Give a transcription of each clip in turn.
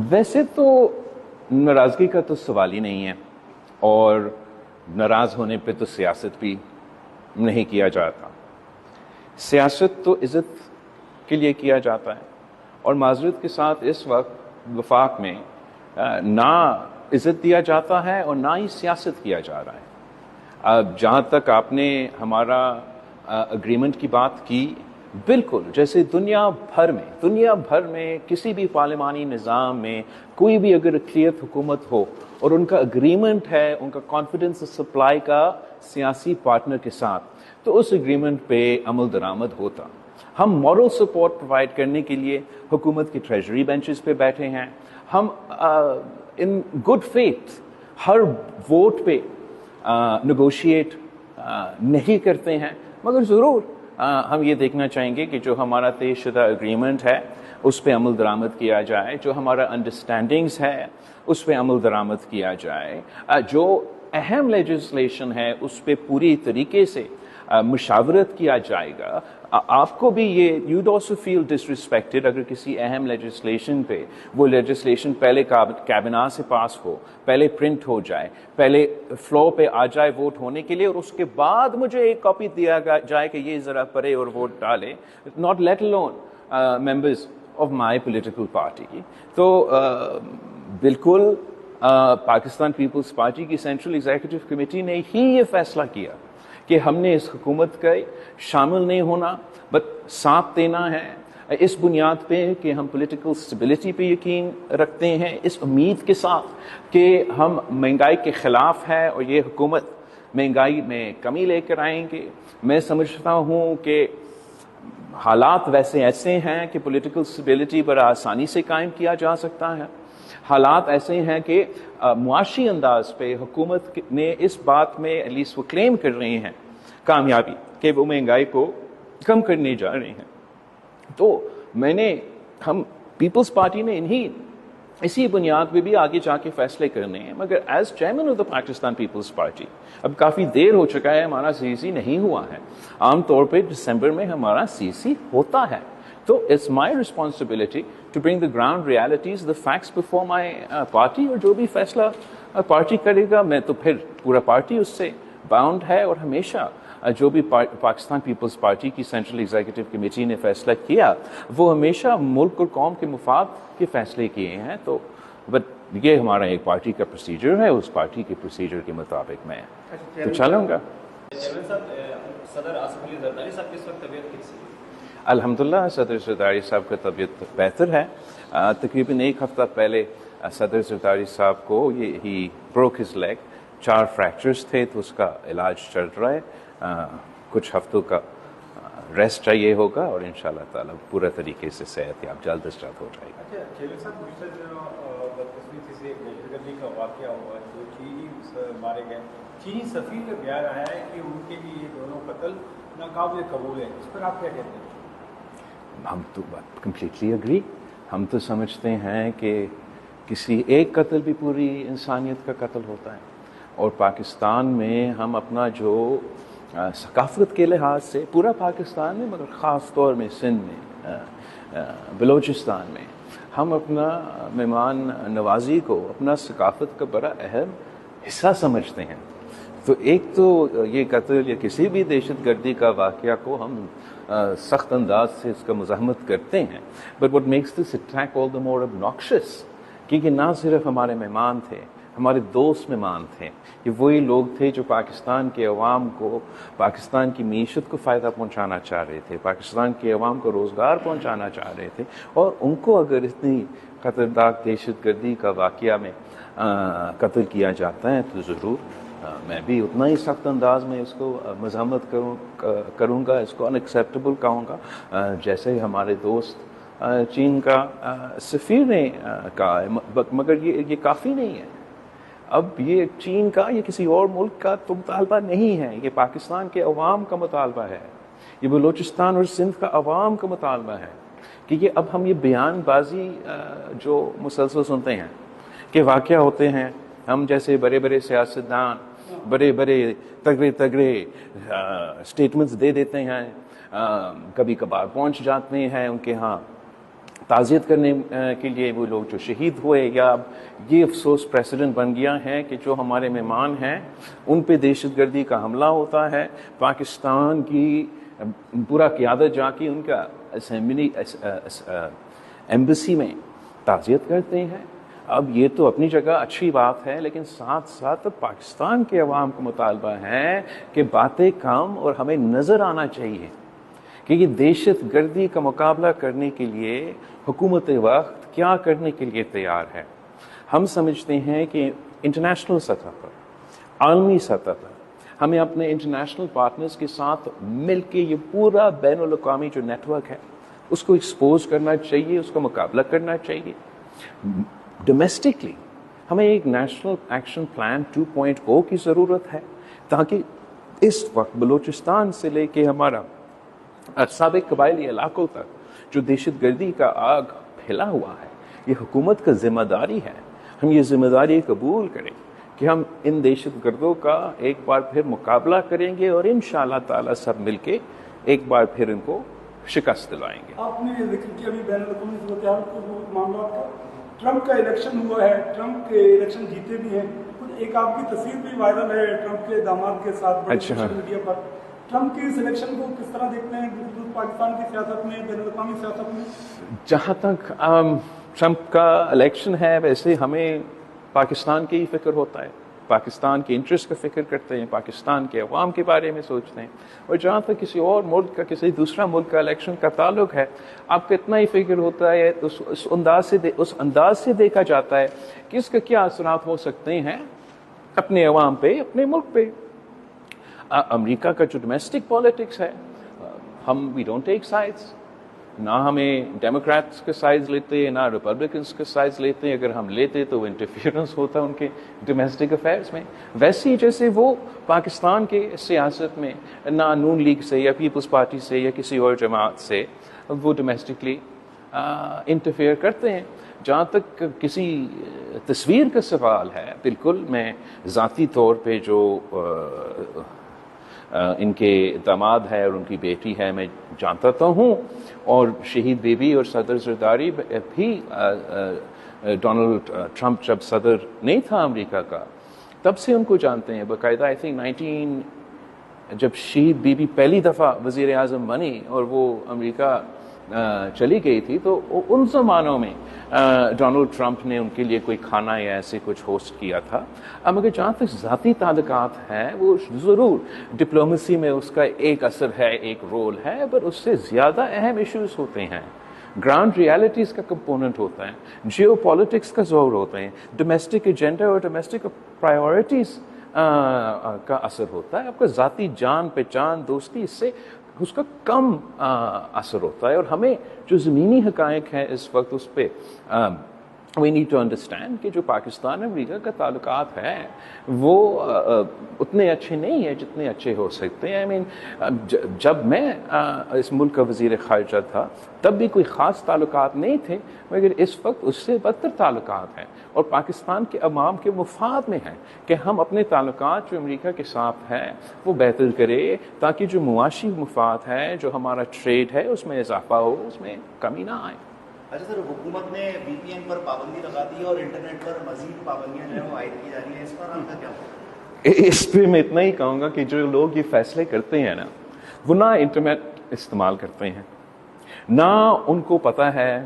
वैसे तो नाराज़गी का तो सवाल ही नहीं है, और नाराज़ होने पे तो सियासत भी नहीं किया जाता। सियासत तो इज़्ज़त के लिए किया जाता है, और माज़रत के साथ इस वक्त वफाक में ना इज़्ज़त दिया जाता है और ना ही सियासत किया जा रहा है। अब जहाँ तक आपने हमारा अग्रीमेंट की बात की, बिल्कुल जैसे दुनिया भर में किसी भी पार्लिमानी निज़ाम में कोई भी अगर अक़लियत हुकूमत हो और उनका अग्रीमेंट है, उनका कॉन्फिडेंस सप्लाई का सियासी पार्टनर के साथ, तो उस एग्रीमेंट पे अमल दरामद होता। हम मॉरल सपोर्ट प्रोवाइड करने के लिए हुकूमत की ट्रेजरी बेंचेस पे बैठे हैं। हम in good faith her vote पे नेगोशिएट नहीं करते हैं, मगर ज़रूर हम ये देखना चाहेंगे कि जो हमारा तयशुदा एग्रीमेंट है उस पे अमल दरामद किया जाए, जो हमारा अंडरस्टैंडिंग्स है उस पे अमल दरामद किया जाए, जो अहम लेजिस्लेशन है उस पे पूरी तरीके से मुशावरत किया जाएगा। आपको भी ये यूड ऑल्सो फील डिसरिस्पेक्टेड अगर किसी अहम लेजिस्लेशन पे वो लेजिस्लेशन पहले कैबिनेट से पास हो, पहले प्रिंट हो जाए, पहले फ्लोर पे आ जाए वोट होने के लिए, और उसके बाद मुझे एक कॉपी दिया जाए कि ये ज़रा पढ़े और वोट डाले, not let alone members of my political party. तो बिल्कुल पाकिस्तान पीपल्स पार्टी की सेंट्रल एग्जीक्यूटिव कमेटी ने ही ये फैसला किया कि हमने इस हुकूमत का शामिल नहीं होना, बट साथ देना है इस बुनियाद पे कि हम पॉलिटिकल स्टेबिलिटी पे यकीन रखते हैं, इस उम्मीद के साथ कि हम महंगाई के ख़िलाफ़ है और ये हुकूमत महंगाई में कमी लेकर आएंगे। मैं समझता हूँ कि हालात वैसे ऐसे हैं कि पॉलिटिकल स्टेबिलिटी बड़ा आसानी से कायम किया जा सकता है। हालात ऐसे हैं कि मुआशी अंदाज पे हुकूमत ने इस बात में एटलीस्ट वो क्लेम कर रहे हैं कामयाबी कि वो महंगाई को कम करने जा रहे हैं। तो हम पीपल्स पार्टी ने इसी बुनियाद पे भी आगे जाके फैसले करने हैं, मगर as chairman of the Pakistan Peoples Party अब काफ़ी देर हो चुका है, हमारा सीसी नहीं हुआ है। आमतौर पे दिसंबर में हमारा सीसी होता है, तो it's my responsibility to bring the ground realities the facts before my party, और जो भी फैसला पार्टी करेगा मैं तो फिर पूरा पार्टी उससे बाउंड है। और हमेशा जो भी पाकिस्तान पीपल्स पार्टी की सेंट्रल एग्जीक्यूटिव कमेटी ने फैसला किया वो हमेशा मुल्क और कौम के मुफाद के फैसले किए हैं। तो बट ये हमारा एक पार्टी का प्रोसीजर है, उस पार्टी के प्रोसीजर के मुताबिक मैं तो चलूँगा। अल्हम्दुलिल्लाह सदर ज़रदारी साहब का तबीयत बेहतर है। तकरीबन एक हफ़्ता पहले सदर ज़रदारी साहब को he broke his leg, 4 fractures थे, तो उसका इलाज चल रहा है। कुछ हफ्तों का रेस्ट चाहिए होगा और इंशाल्लाह ताला पूरा तरीके से सेहतयाब जल्द अज जल्द हो जाएगा। अच्छा चेयरमैन साहब, बदकिस्मती से दहशतगर्दी का वाक़या हुआ, जो चीनी मारे गए, चीनी सफ़ीर का बयान आया है कि उनके लिए ये दोनों कत्ल नाकाबिल कबूल है, इस पर आप क्या कहते हैं? हम तो बात कम्प्लीटली एग्री। हम तो समझते हैं कि किसी एक कत्ल भी पूरी इंसानियत का कत्ल होता है, और पाकिस्तान में हम अपना जो सकाफत के लिहाज से पूरा पाकिस्तान में, मगर ख़ास तौर में सिंध में, बलूचिस्तान में हम अपना मेहमान नवाजी को अपना सकाफत का बड़ा अहम हिस्सा समझते हैं। तो एक तो ये कत्ल या किसी भी दहशत गर्दी का वाक़या को हम सख्त अंदाज से इसका मुज़ाहमत करते हैं, but what makes this attack all the more obnoxious, क्योंकि ना सिर्फ हमारे मेहमान थे, हमारे दोस्त मेहमान थे, ये वही लोग थे जो पाकिस्तान के अवाम को, पाकिस्तान की मीशत को फ़ायदा पहुंचाना चाह रहे थे, पाकिस्तान के अवाम को रोज़गार पहुंचाना चाह रहे थे, और उनको अगर इतनी ख़तरनाक दहशतगर्दी का वाक़या में कत्ल किया जाता है तो ज़रूर मैं भी उतना ही सख्त अंदाज में इसको मज़म्मत करूँगा, इसको अनएक्सेप्टेबल कहूँगा, जैसे हमारे दोस्त चीन का सफ़ीर ने कहा। मगर ये काफ़ी नहीं है। अब ये चीन का, ये किसी और मुल्क का तो मुतालबा नहीं है, ये पाकिस्तान के अवाम का मुतालबा है, ये बलूचिस्तान और सिंध का अवाम का मुतालबा है कि ये अब हम ये बयानबाजी जो मुसलसल सुनते हैं कि वाक़या होते हैं, हम जैसे बड़े बड़े सियासतदान बड़े बड़े तगड़े स्टेटमेंट्स दे देते हैं, कभी कभार पहुंच जाते हैं उनके यहाँ تعزیت کرنے کے لیے وہ لوگ جو شہید ہوئے، یا اب یہ افسوس پریسیڈنٹ بن گیا ہے کہ جو ہمارے مہمان ہیں ان پہ دہشت گردی کا حملہ ہوتا ہے، پاکستان کی پورا قیادت جا کے ان کا ایمبیسی میں تعزیت کرتے ہیں۔ اب یہ تو اپنی جگہ اچھی بات ہے، لیکن ساتھ ساتھ پاکستان کے عوام کو مطالبہ ہے کہ باتیں کم اور ہمیں نظر آنا چاہیے کہ یہ دہشت گردی کا مقابلہ کرنے کے لیے حکومت وقت کیا کرنے کے لیے تیار ہے۔ ہم سمجھتے ہیں کہ انٹرنیشنل سطح پر، عالمی سطح پر ہمیں اپنے انٹرنیشنل پارٹنرز کے ساتھ مل کے یہ پورا بین الاقوامی جو نیٹ ورک ہے اس کو ایکسپوز کرنا چاہیے، اس کا مقابلہ کرنا چاہیے۔ ڈومیسٹکلی ہمیں ایک نیشنل ایکشن پلان 2.0 کی ضرورت ہے، تاکہ اس وقت بلوچستان سے لے کے ہمارا سابق قبائلی علاقوں تک جو دہشت گردی کا آگ پھیلا ہوا ہے، یہ حکومت کا ذمہ داری ہے۔ ہم یہ ذمہ داری قبول کریں کہ ہم ان دہشت گردوں کا ایک بار پھر مقابلہ کریں گے اور انشاءاللہ تعالی سب مل کے ایک بار پھر ان کو شکست دلائیں گے۔ آپ نے ذکر کیا ابھی بین الاقوامی صورتحال کو، معاملات کا، ٹرمپ کا الیکشن ہوا ہے، ٹرمپ کے الیکشن جیتے بھی ہیں، ایک آپ کی تصویر بھی وائرل ہے ٹرمپ کے داماد کے ساتھ بڑے سوشل میڈیا پر۔ ٹرمپ کی اس الیکشن کو کس طرح دیکھتے ہیں پاکستان کی سیاست میں، بین الاقوامی سیاست میں؟ جہاں تک ٹرمپ کا الیکشن ہے، ویسے ہمیں پاکستان کی ہی فکر ہوتا ہے، پاکستان کے انٹرسٹ کا فکر کرتے ہیں، پاکستان کے عوام کے بارے میں سوچتے ہیں۔ اور جہاں تک کسی اور ملک کا، کسی دوسرا ملک کا الیکشن کا تعلق ہے، آپ کو اتنا ہی فکر ہوتا ہے، اس انداز سے دیکھا جاتا ہے کہ اس کا کیا اثرات ہو سکتے ہیں اپنے عوام پہ، اپنے ملک پہ۔ امریکہ کا جو ڈومیسٹک پالیٹکس ہے، ہم وی ڈونٹ ٹیک سائڈس، نہ ہمیں ڈیموکریٹس کا سائز لیتے ہیں، نہ ریپبلکنس کا سائز لیتے ہیں۔ اگر ہم لیتے تو وہ انٹرفیئرنس ہوتا ان کے ڈومیسٹک افیئرس میں۔ ویسے ہی جیسے وہ پاکستان کے سیاست میں نہ نون لیگ سے یا پیپلز پارٹی سے یا کسی اور جماعت سے وہ ڈومیسٹکلی انٹرفیئر کرتے ہیں۔ جہاں تک کسی تصویر کا سوال ہے، بالکل میں ذاتی طور پہ جو ان کے داماد ہے اور ان کی بیٹی ہے میں جانتا تو ہوں، اور شہید بیوی اور صدر زرداری بھی ڈونلڈ ٹرمپ جب صدر نہیں تھا امریکہ کا تب سے ان کو جانتے ہیں باقاعدہ۔ آئی تھنک جب شہید بیوی پہلی دفعہ وزیر اعظم بنی اور وہ امریکہ چلی گئی تھی تو ان زمانوں میں ڈونلڈ ٹرمپ نے ان کے لیے کوئی کھانا یا ایسے کچھ ہوسٹ کیا تھا۔ اب مگر جہاں تک ذاتی تعلقات ہیں، وہ ضرور ڈپلومیسی میں اس کا ایک اثر ہے، ایک رول ہے، پر اس سے زیادہ اہم ایشوز ہوتے ہیں، گراؤنڈ ریالٹیز کا کمپوننٹ ہوتا ہے، جیو پالیٹکس کا زور ہوتا ہے، ڈومیسٹک ایجنڈا اور ڈومیسٹک پرائیورٹیز کا اثر ہوتا ہے۔ آپ کا ذاتی جان پہچان دوستی اس سے اس کا کم اثر ہوتا ہے، اور ہمیں جو زمینی حقائق ہیں اس وقت اس پہ وی نیڈ ٹو انڈرسٹینڈ کہ جو پاکستان امریکہ کا تعلقات ہیں وہ اتنے اچھے نہیں ہیں جتنے اچھے ہو سکتے ہیں۔ جب میں اس ملک کا وزیر خارجہ تھا تب بھی کوئی خاص تعلقات نہیں تھے، مگر اس وقت اس سے بدتر تعلقات ہیں، اور پاکستان کے عوام کے مفاد میں ہے کہ ہم اپنے تعلقات جو امریکہ کے ساتھ ہیں وہ بہتر کرے، تاکہ جو معاشی مفاد ہے، جو ہمارا ٹریڈ ہے، اس میں اضافہ ہو، اس میں کمی نہ آئے۔ اچھا سر، حکومت نے وی پی این پر پابندی لگا دی اور انٹرنیٹ پر مزید پابندیاں جو ہیں وہ عائد کی جا رہی ہیں، اس پر آپ کا کیا ہوگا؟ اس پہ میں اتنا ہی کہوں گا کہ جو لوگ یہ فیصلے کرتے ہیں نا، وہ نہ انٹرنیٹ استعمال کرتے ہیں، نہ ان کو پتہ ہے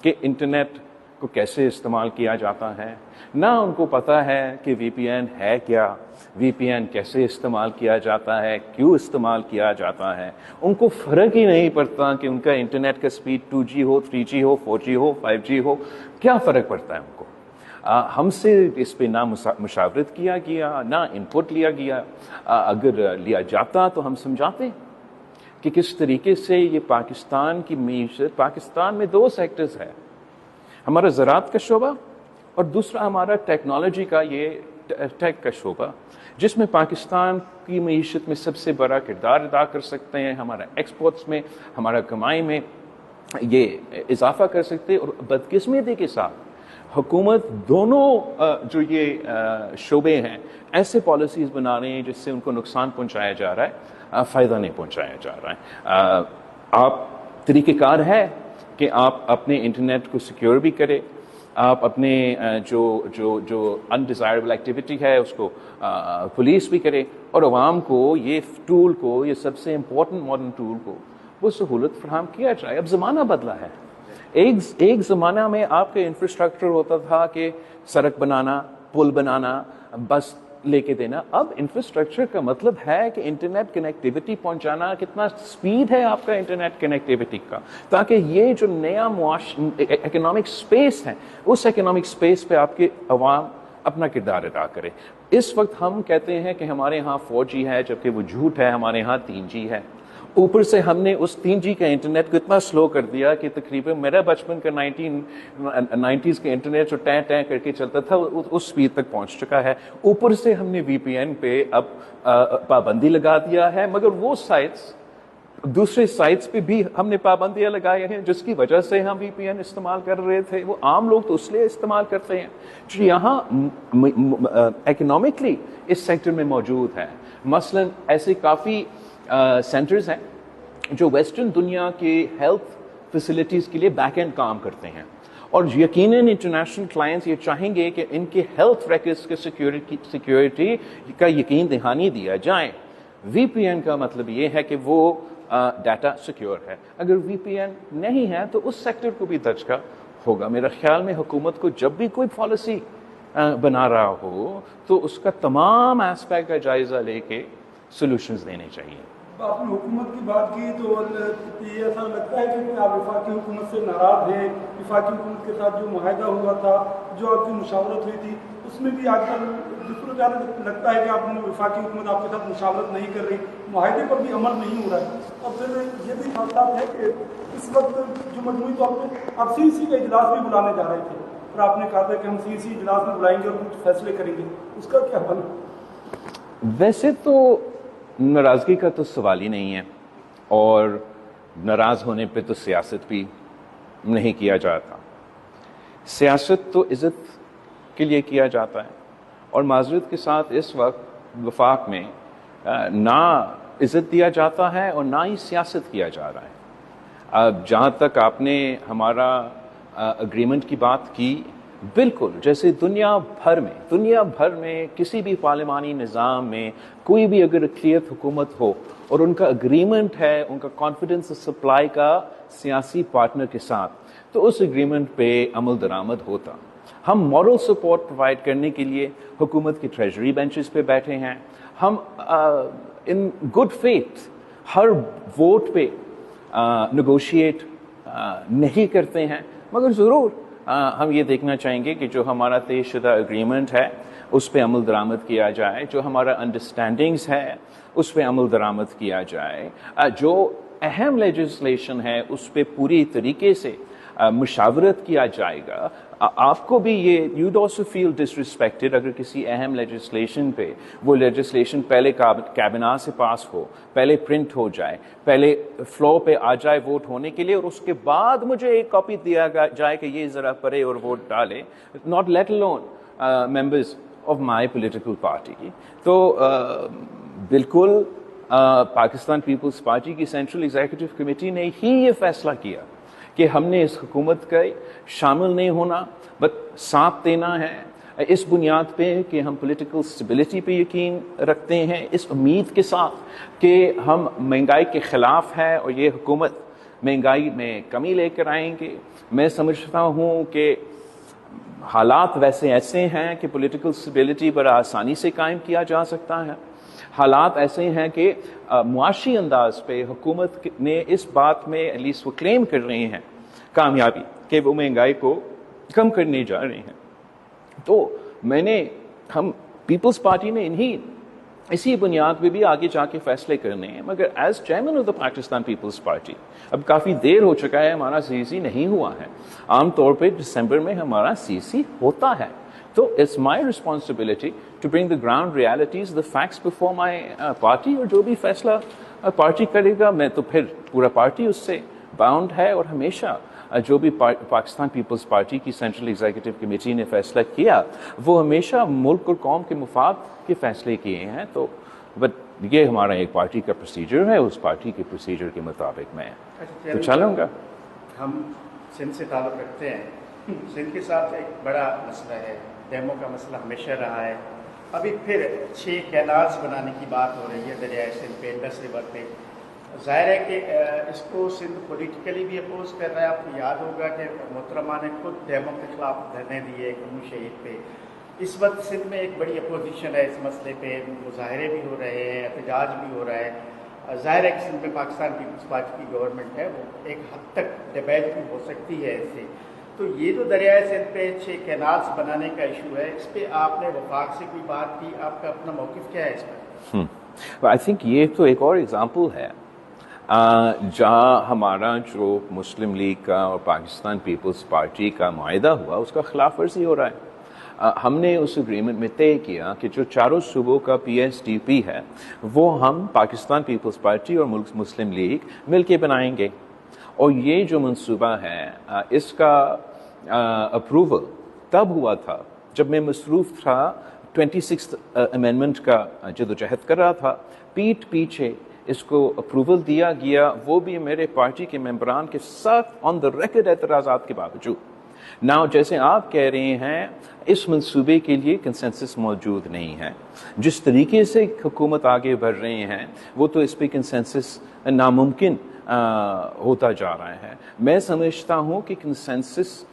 کہ انٹرنیٹ کو کیسے استعمال کیا جاتا ہے، نہ ان کو پتہ ہے کہ وی پی این ہے کیا، وی پی این کیسے استعمال کیا جاتا ہے، کیوں استعمال کیا جاتا ہے۔ ان کو فرق ہی نہیں پڑتا کہ ان کا انٹرنیٹ کا سپیڈ 2G ہو، 3G ہو، 4G ہو، 5G ہو، کیا فرق پڑتا ہے ان کو۔ ہم سے اس پہ نہ مشاورت کیا گیا، نہ انپٹ لیا گیا۔ اگر لیا جاتا تو ہم سمجھاتے کہ کس طریقے سے یہ پاکستان کی معیشت، پاکستان میں دو سیکٹرز ہے، ہمارا زراعت کا شعبہ اور دوسرا ہمارا ٹیکنالوجی کا، یہ ٹیک کا شعبہ، جس میں پاکستان کی معیشت میں سب سے بڑا کردار ادا کر سکتے ہیں، ہمارا ایکسپورٹس میں، ہمارا کمائی میں یہ اضافہ کر سکتے ہیں۔ اور بدقسمتی کے ساتھ حکومت دونوں جو یہ شعبے ہیں ایسے پالیسیز بنا رہے ہیں جس سے ان کو نقصان پہنچایا جا رہا ہے، فائدہ نہیں پہنچایا جا رہا ہے۔ آپ طریقہ کار ہے کہ آپ اپنے انٹرنیٹ کو سیکیور بھی کریں, آپ اپنے جو انڈیزائربل ایکٹیویٹی ہے اس کو پولیس بھی کرے, اور عوام کو یہ ٹول کو, یہ سب سے امپورٹنٹ ماڈرن ٹول کو وہ سہولت فراہم کیا جائے. اب زمانہ بدلا ہے. ایک زمانہ میں آپ کا انفراسٹرکچر ہوتا تھا کہ سڑک بنانا, پل بنانا, بس لے کے دینا. اب انفراسٹرکچر کا مطلب ہے کہ انٹرنیٹ کنیکٹیوٹی پہنچانا, کتنا سپیڈ ہے آپ کا انٹرنیٹ کنیکٹیوٹی کا, تاکہ یہ جو نیا اکنامک سپیس ہے اس اکنامک سپیس پہ آپ کے عوام اپنا کردار ادا کرے. اس وقت ہم کہتے ہیں کہ ہمارے ہاں 4G ہے, جبکہ وہ جھوٹ ہے, ہمارے ہاں 3G ہے. اوپر سے ہم نے اس 3G کا انٹرنیٹ کو اتنا سلو کر دیا کہ تقریباً میرا بچپن کا 1990s کا انٹرنیٹ جو ٹیں ٹیں کر کے چلتا تھا اس سپیڈ تک پہنچ چکا ہے. اوپر سے ہم نے VPN پہ اب پابندی لگا دیا ہے, مگر وہ سائٹس, دوسرے سائٹس پہ بھی ہم نے پابندیاں لگائی ہیں جس کی وجہ سے ہم VPN استعمال کر رہے تھے. وہ عام لوگ تو اس لیے استعمال کرتے ہیں جو یہاں اکنامکلی اس سیکٹر میں موجود ہے. مثلا ایسے کافی سینٹرز ہیں جو ویسٹرن دنیا کے ہیلتھ فیسلٹیز کے لیے بیک اینڈ کام کرتے ہیں, اور یقیناً انٹرنیشنل کلائنٹس یہ چاہیں گے کہ ان کے ہیلتھ ریکارڈز کے سیکیورٹی کا یقین دہانی دیا جائے. VPN کا مطلب یہ ہے کہ وہ ڈیٹا سیکیور ہے. اگر VPN نہیں ہے تو اس سیکٹر کو بھی دھچکا ہوگا. میرا خیال میں حکومت کو جب بھی کوئی پالیسی بنا رہا ہو تو اس کا تمام ایسپیکٹ کا جائزہ لے کے سولوشنز دینے چاہیے. آپ نے حکومت کی بات کی تو یہ ایسا لگتا ہے کہ آپ وفاقی حکومت سے ناراض ہیں. وفاقی حکومت کے ساتھ جو معاہدہ ہوا تھا, جو آپ کی مشاورت ہوئی تھی, اس میں بھی آج کل دوسروں زیادہ لگتا ہے کہ آپ نے وفاقی حکومت آپ کے ساتھ مشاورت نہیں کر رہی, معاہدے پر بھی عمل نہیں ہو رہا ہے. اور پھر یہ بھی ساتھ ہے کہ اس وقت جو مجموعی طور پہ آپ CEC کا اجلاس بھی بلانے جا رہے تھے, اور آپ نے کہا تھا کہ ہم CEC اجلاس میں بلائیں گے اور کچھ فیصلے کریں گے, اس کا کیا بنا؟ ویسے تو ناراضگی کا تو سوال ہی نہیں ہے, اور ناراض ہونے پہ تو سیاست بھی نہیں کیا جاتا. سیاست تو عزت کے لیے کیا جاتا ہے, اور معذرت کے ساتھ اس وقت وفاق میں نہ عزت دیا جاتا ہے اور نہ ہی سیاست کیا جا رہا ہے. جہاں تک آپ نے ہمارا اگریمنٹ کی بات کی, بالکل جیسے دنیا بھر میں کسی بھی پارلیمانی نظام میں کوئی بھی اگر اقلیت حکومت ہو اور ان کا اگریمنٹ ہے, ان کا کانفیڈنس سپلائی کا سیاسی پارٹنر کے ساتھ, تو اس اگریمنٹ پہ عمل درآمد ہوتا. ہم مورل سپورٹ پرووائڈ کرنے کے لیے حکومت کی ٹریجری بینچز پہ بیٹھے ہیں. ہم in good faith Hare vote پہ نیگوشیٹ نہیں کرتے ہیں, مگر ضرور ہم یہ دیکھنا چاہیں گے کہ جو ہمارا طے شدہ اگریمنٹ ہے اس پہ عمل درآمد کیا جائے, جو ہمارا انڈرسٹینڈنگز ہے اس پہ عمل درآمد کیا جائے, جو اہم لیجسلیشن ہے اس پہ پوری طریقے سے مشاورت کیا جائے گا. آپ کو بھی یہ you'd also feel disrespected اگر کسی اہم لیجسلیشن پہ وہ لیجسلیشن پہلے کابینہ سے پاس ہو, پہلے پرنٹ ہو جائے, پہلے فلور پہ آ جائے ووٹ ہونے کے لیے, اور اس کے بعد مجھے ایک کاپی دیا جائے کہ یہ ذرا پڑھے اور ووٹ ڈالے, not let alone members of my political party. تو بالکل پاکستان پیپلز پارٹی کی سینٹرل ایگزیکٹو کمیٹی نے ہی یہ فیصلہ کیا کہ ہم نے اس حکومت کا شامل نہیں ہونا, بس ساتھ دینا ہے اس بنیاد پہ کہ ہم پولیٹیکل اسٹیبلٹی پہ یقین رکھتے ہیں, اس امید کے ساتھ کہ ہم مہنگائی کے خلاف ہیں اور یہ حکومت مہنگائی میں کمی لے کر آئیں گے. میں سمجھتا ہوں کہ حالات ویسے ایسے ہیں کہ پولیٹیکل اسٹیبلٹی بڑا آسانی سے قائم کیا جا سکتا ہے. حالات ایسے ہیں کہ معاشی انداز پہ حکومت نے اس بات میں ایٹ لیسٹ وہ کلیم کر رہے ہیں کامیابی کہ وہ مہنگائی کو کم کرنے جا رہے ہیں. تو ہم پیپلز پارٹی نے اسی بنیاد پہ بھی آگے جا کے فیصلے کرنے ہیں. مگر as chairman of the Pakistan Peoples Party اب کافی دیر ہو چکا ہے, ہمارا CEC نہیں ہوا ہے. عام طور پہ دسمبر میں ہمارا CEC ہوتا ہے. So it's my responsibility to bring the ground realities, the facts before my party, اور جو بھی فیصلہ پارٹی کرے گا میں تو پھر پورا پارٹی اس سے باؤنڈ ہے, اور ہمیشہ جو بھی پاکستان پیپلز پارٹی کی سینٹرل ایگزیکٹو کمیٹی نے فیصلہ کیا وہ ہمیشہ ملک اور قوم کے مفاد کے فیصلے کیے ہیں. تو بٹ یہ ہمارا ایک پارٹی کا پروسیجر ہے, اس پارٹی کے پروسیجر کے مطابق میں تو چلوں گا. ہم सिंध से ताल्लुक़ रखते हैं, सिंध के साथ एक बड़ा मसला है, डैमों का मसला हमेशा रहा है। अभी फिर 6 कैनाल्स बनाने की बात हो रही है दरियाए सिंध पे, इंडस रिवर पे। ज़ाहिर है कि इसको सिंध पॉलिटिकली भी अपोज कर रहा है। आपको याद होगा कि मोहतरमा ने खुद डैमों के खिलाफ धरने दिए कमू शहीद पे। इस वक्त सिंध में एक बड़ी अपोजिशन है इस मसले पे, मुजाहरे भी हो रहे हैं, एहतजाज भी हो रहा है। ज़ाहिर है कि सिंध में पाकिस्तान पीपल्स पार्टी की गवर्नमेंट है, वो एक हद तक डिबेट भी हो सकती है इससे। तो ये जो दरियाए सिंध पे 6 कैनाल्स बनाने का इशू है, इस पे आपने वफाक से कोई बात की, आपका अपना मौक़िफ़ क्या है इस पर? आई थिंक ये तो एक और एग्जाम्पल है जहाँ हमारा जो मुस्लिम लीग का और पाकिस्तान पीपल्स पार्टी का मुआहिदा हुआ उसका खिलाफ वर्जी हो रहा है। हमने उस एग्रीमेंट में तय किया कि जो चारों सूबों का PSDP है वो हम पाकिस्तान पीपल्स पार्टी और मुस्लिम लीग मिलके बनाएंगे, और ये जो मंसूबा है इसका अप्रूवल तब हुआ था जब मैं मसरूफ़ था 26th अमेंडमेंट का जदोजहद कर रहा था। पीठ पीछे इसको अप्रूवल दिया गया, वो भी मेरे पार्टी के मेंबरान के साथ ऑन द रिकॉर्ड एतराज़ात के बावजूद। नाउ जैसे आप कह रहे हैं इस मंसूबे के लिए कंसेंसस मौजूद नहीं है, जिस तरीके से हुकूमत आगे बढ़ रहे हैं वो तो इस पर कंसेंसस नामुमकिन होता जा रहा है। मैं समझता हूँ कि कंसेंसस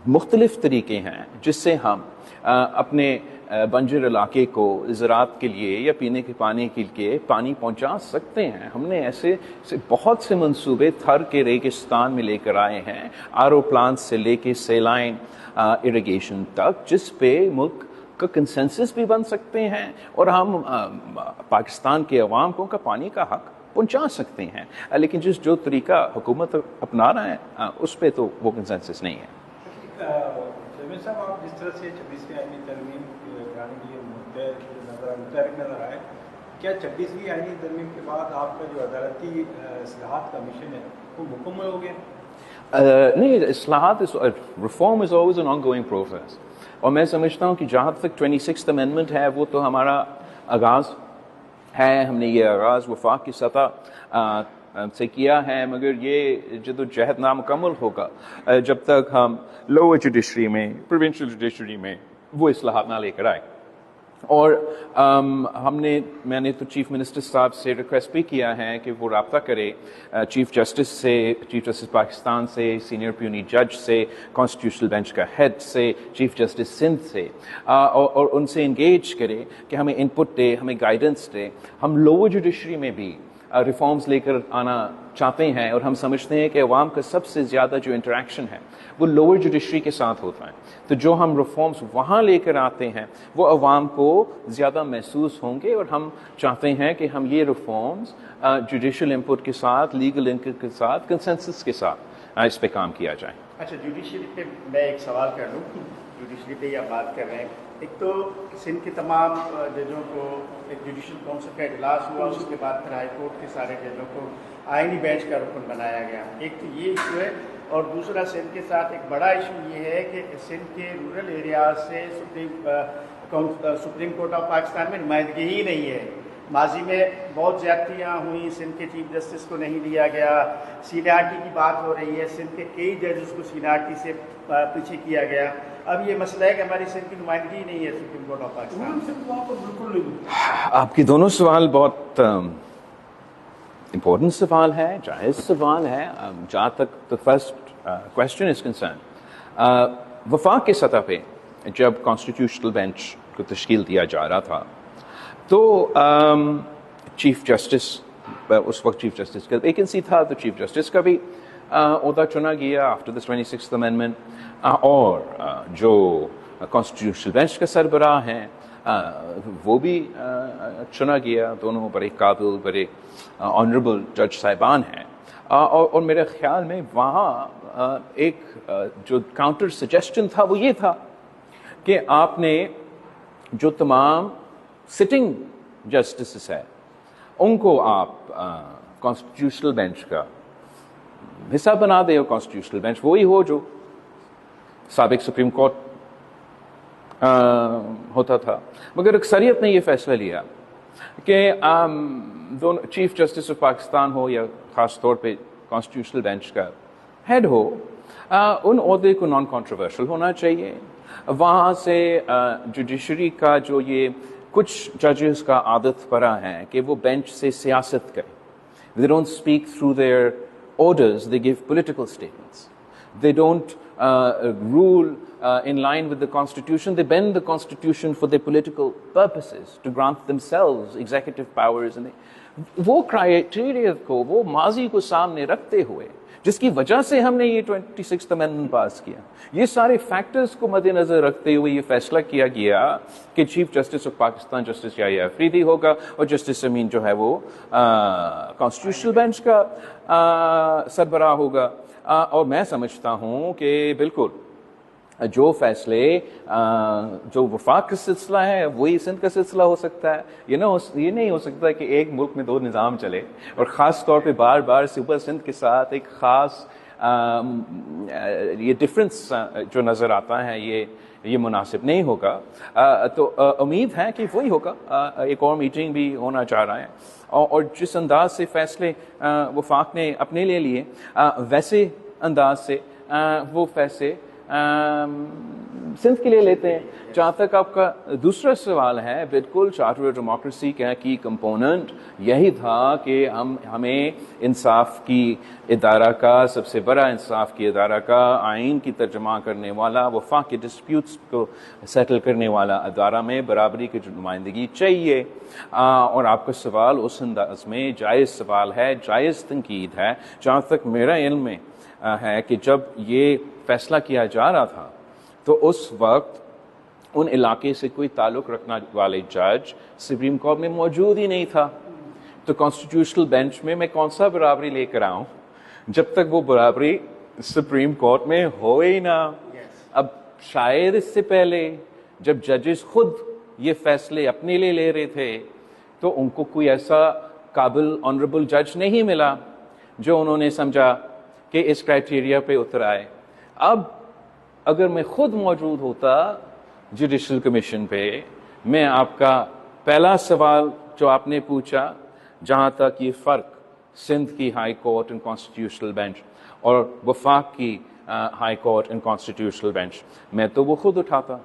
मुख्तलिफ तरीके हैं जिससे हम अपने बंजर इलाके को ज़राअत के लिए या पीने के पानी के लिए पानी पहुंचा सकते हैं। हमने ऐसे बहुत से मंसूबे थर के रेगिस्तान में लेकर आए हैं, RO प्लांट से लेके सेलाइन इरिगेशन तक, जिस पे मुल्क का कंसेंसस भी बन सकते हैं और हम पाकिस्तान के अवाम को का पानी का हक पहुंचा सकते हैं। लेकिन जो तरीका हुकूमत अपना रहा है उस पर तो वो कंसेंसस नहीं है। चेयरमैन साहब, आप जिस तरह से 26वीं आईनी तरमीम कराने के लिए मुतहरिक नजर आए, क्या 26वीं आईनी तरमीम के बाद आपका जो अदालती इस्लाहात का मिशन है वो मुकम्मल हो गया? नहीं, इस्लाहात reform is always an ongoing process, और मैं समझता हूँ कि जहाँ तक 26th अमेंडमेंट है वो तो हमारा आगाज़ है। हमने ये आगाज़ वफाक की सतह से किया है, मगर ये जदोजहद नामुकम्मल होगा जब तक हम लोअर जुडिशरी में, प्रोविंशियल जुडिशरी में वो इस्लाहात ना लेकर आए। और मैंने तो चीफ मिनिस्टर साहब से रिक्वेस्ट भी किया है कि वो रब्ता करे चीफ जस्टिस से, चीफ जस्टिस पाकिस्तान से, सीनियर प्यूनी जज से, कॉन्स्टिट्यूशनल बेंच का हेड से, चीफ जस्टिस सिंध से, और उनसे इंगेज करे कि हमें इनपुट दे, हमें गाइडेंस दे। हम लोअर जुडिशरी में भी रिफॉर्म्स लेकर आना चाहते हैं, और हम समझते हैं कि अवाम का सबसे ज़्यादा जो इंटरेक्शन है वो लोअर जुडिशरी के साथ होता है। तो जो हम रिफॉर्म्स वहाँ लेकर आते हैं वो अवाम को ज़्यादा महसूस होंगे, और हम चाहते हैं कि हम ये रिफॉर्म्स जुडिशल इनपुट के साथ, लीगल इनपुट के साथ, कंसेंसस के साथ इस पे काम किया जाए। अच्छा, जुडिशरी पे मैं एक सवाल कर लूँ। जुडिशरी पे आप बात कर रहे हैं, एक तो सिंध के तमाम जजों को एक जुडिशल काउंसिल का इजलास हुआ, उसके बाद फिर हाई कोर्ट के सारे जजों को आईनी बेंच का रुकन बनाया गया। एक तो ये इशू है, और दूसरा सिंध के साथ एक बड़ा इशू ये है कि सिंध के रूरल एरियाज से सुप्रीम कोर्ट ऑफ पाकिस्तान में नुमाइंदगी ही नहीं है। माजी में बहुत ज़्यादतियाँ हुई, सिंध के चीफ जस्टिस को नहीं लिया गया, सीनियरिटी की बात हो रही है, सिंध के कई जजेस को सीनियरिटी से पीछे किया गया। अब ये मसला है कि हमारी सिंध की नुमाइंदगी नहीं है सुप्रीम कोर्ट ऑफ पाकिस्तान। आपके दोनों सवाल बहुत इम्पोर्टेंट सवाल है, जायज़ सवाल है। जहाँ तक the first question is concern, वफाक के सतह पे जब कॉन्स्टिट्यूशनल बेंच को तश्कील दिया जा रहा था तो चीफ जस्टिस, उस वक्त चीफ जस्टिस का वैकेंसी था, तो चीफ जस्टिस का भी ओहदा चुना गया आफ्टर द 26th अमेंडमेंट, और जो कॉन्स्टिट्यूशनल बेंच का सरबराह हैं वो भी चुना गया। दोनों बड़े काबिल, बड़े ऑनरेबल जज साहिबान हैं, और मेरे ख्याल में वहाँ एक जो काउंटर सजेशन था वो ये था कि आपने जो तमाम सिटिंग जस्टिस है उनको आप कॉन्स्टिट्यूशनल बेंच का हिस्सा बना दे, और कॉन्स्टिट्यूशनल बेंच वही हो जो साबिक सुप्रीम कोर्ट होता था। मगर अक्सरियत ने यह फैसला लिया कि दोनों चीफ जस्टिस ऑफ पाकिस्तान हो या ख़ास तौर पे कॉन्स्टिट्यूशनल बेंच का हेड हो, उन ओहदे को नॉन कॉन्ट्रोवर्शियल होना चाहिए। वहाँ से जुडिशरी का जो ये कुछ जजेस का आदत पड़ा है कि वो बेंच से सियासत करें। They don't speak through their orders, they give political statements. They don't rule in line with the Constitution, they bend the Constitution for their political purposes, to grant themselves executive powers. And वो criteria को, वो माजी को सामने रखते हुए, जिसकी वजह से हमने ये 26th अमेंडमेंट पास किया, ये सारे फैक्टर्स को मद्देनजर रखते हुए ये फैसला किया गया कि chief justice of Pakistan justice Yahya Afridi होगा और जस्टिस अमीन जो है वो कॉन्स्टिट्यूशनल बेंच का सरबराह होगा। और मैं समझता हूं कि बिल्कुल जो फैसले जो वफाक का सिलसिला है वही सिंध का सिलसिला हो सकता है। ये नहीं हो सकता कि एक मुल्क में दो निज़ाम चले और ख़ास तौर पे बार बार सूबा सिंध के साथ एक ख़ास ये डिफरेंस जो नज़र आता है ये मुनासिब नहीं होगा। तो उम्मीद है कि वही होगा। एक और मीटिंग भी होना चाह रहा है और जिस अंदाज से फैसले वफाक ने अपने ले लिए वैसे अंदाज से वो फैसले सिंध के लिए लेते हैं। जहाँ तक आपका दूसरा सवाल है, बिल्कुल चार्टर ऑफ डेमोक्रेसी का की कंपोनेंट यही था कि हमें इंसाफ की इदारा का, सबसे बड़ा इंसाफ की इदारा का, आइन की तर्जमा करने वाला, वफाक के डिस्प्यूट्स को सेटल करने वाला इदारा में बराबरी की नुमाइंदगी चाहिए। और आपका सवाल उस अंदाज में जायज़ सवाल है, जायज़ तनकीद है। जहाँ तक मेरा इल्म है कि जब ये फैसला किया जा रहा था तो उस वक्त उन इलाके से कोई ताल्लुक रखने वाले जज सुप्रीम कोर्ट में मौजूद ही नहीं था। तो कॉन्स्टिट्यूशनल बेंच में मैं कौन सा बराबरी लेकर आऊं जब तक वो बराबरी सुप्रीम कोर्ट में हो ही ना। अब शायद इससे पहले जब जजेस खुद ये फैसले अपने लिए ले रहे थे तो उनको कोई ऐसा काबिल ऑनरेबल जज नहीं मिला जो उन्होंने समझा कि इस क्राइटेरिया पे उतर आए। अब अगर मैं खुद मौजूद होता जुडिशल कमीशन पे, मैं आपका पहला सवाल जो आपने पूछा, जहां तक ये फर्क सिंध की high court and constitutional bench और वफाक की high court and constitutional bench, मैं तो वो खुद उठाता।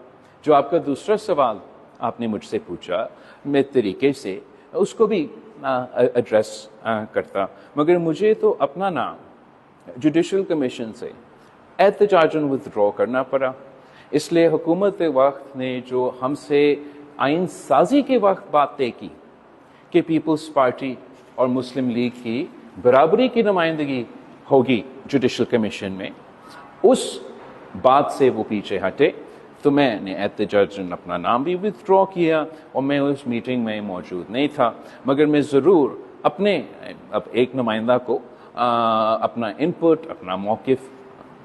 जो आपका दूसरा सवाल आपने मुझसे पूछा, मैं तरीके से उसको भी एड्रेस करता, मगर मुझे तो अपना नाम जुडिशल कमीशन से एहतजाजन विथड्रॉ करना पड़ा। इसलिए हुकूमत वक्त ने जो हमसे आइन साजी के वक्त बात तय की कि पीपल्स पार्टी और मुस्लिम लीग की बराबरी की नुमाइंदगी होगी जुडिशल कमीशन में, उस बात से वो पीछे हटे। तो मैंने एहतजाजन अपना नाम भी विथड्रॉ किया और मैं उस मीटिंग में मौजूद नहीं था, मगर मैं ज़रूर अपने अब एक नुमाइंदा को अपना इनपुट, अपना मौक़िफ़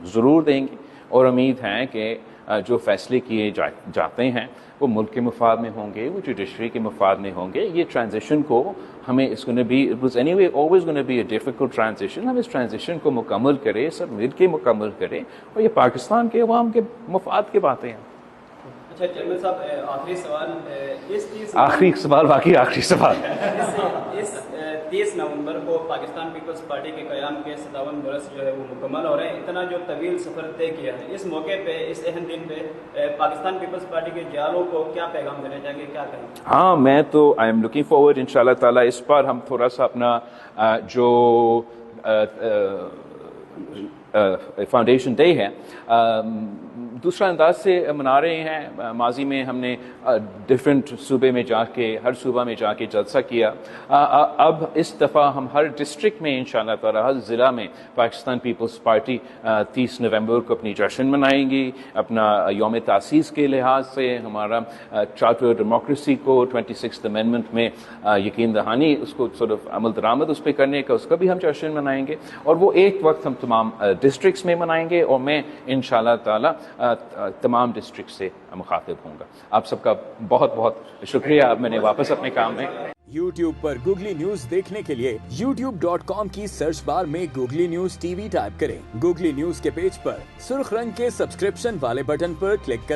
ज़रूर देंगे और उम्मीद है कि जो फैसले किए जाते हैं वो मुल्क के मफाद में होंगे, वो जुडिशरी के मफाद में होंगे। ये ट्रांजिशन को हमें it's gonna be, it was anyway always gonna be a difficult transition. हम इस ट्रांजिशन को मुकम्मल करें, सब मिल के मुकम्मल करें और ये पाकिस्तान के अवाम के मफाद की बातें हैं। अच्छा चेयरमैन साहब, आखिरी सवाल, आखिरी सवाल बाकी आखिरी सवाल इस 30 नवंबर को पाकिस्तान पीपल्स पार्टी के क़याम के 57 बरस जो है वो मुकम्मल हो रहे हैं। इतना जो तवील सफ़र तय किया है, इस मौके पे, इस अहम दिन पे पाकिस्तान पीपल्स पार्टी के जालों को क्या पैगाम देना चाहेंगे, क्या कहेंगे? हाँ, मैं तो आई एम लुकिंग फॉरवर्ड इंशाल्लाह ताला। इस बार हम थोड़ा सा अपना जो फाउंडेशन डे है दूसरा अंदाज से मना रहे हैं। माजी में हमने डिफरेंट सूबे में जाके, हर सूबा में जाके जलसा किया। अब इस दफ़ा हम हर डिस्ट्रिक्ट में इंशाअल्लाह ताला, हर ज़िला में पाकिस्तान पीपल्स पार्टी 30 नवंबर को अपनी जश्न मनाएंगी। अपना यौम तासीस के लिहाज से हमारा चार्टर ऑफ डेमोक्रेसी को 26th अमेंडमेंट में यकीन दहानी, उसको अमल दरामद उस पर करने का, उसका भी हम जश्न मनाएंगे और वो एक वक्त हम तमाम डिस्ट्रिक्ट्स में मनाएंगे और मैं इंशाअल्लाह ताला तमाम डिस्ट्रिक्ट से मुखातिब होऊंगा। आप सबका बहुत बहुत शुक्रिया। अब मैंने वापस अपने काम में YouTube पर गूगली न्यूज देखने के लिए youtube.com की सर्च बार में गूगली न्यूज TV टाइप करें। गूगली न्यूज के पेज पर सुर्ख रंग के सब्सक्रिप्शन वाले बटन पर क्लिक करना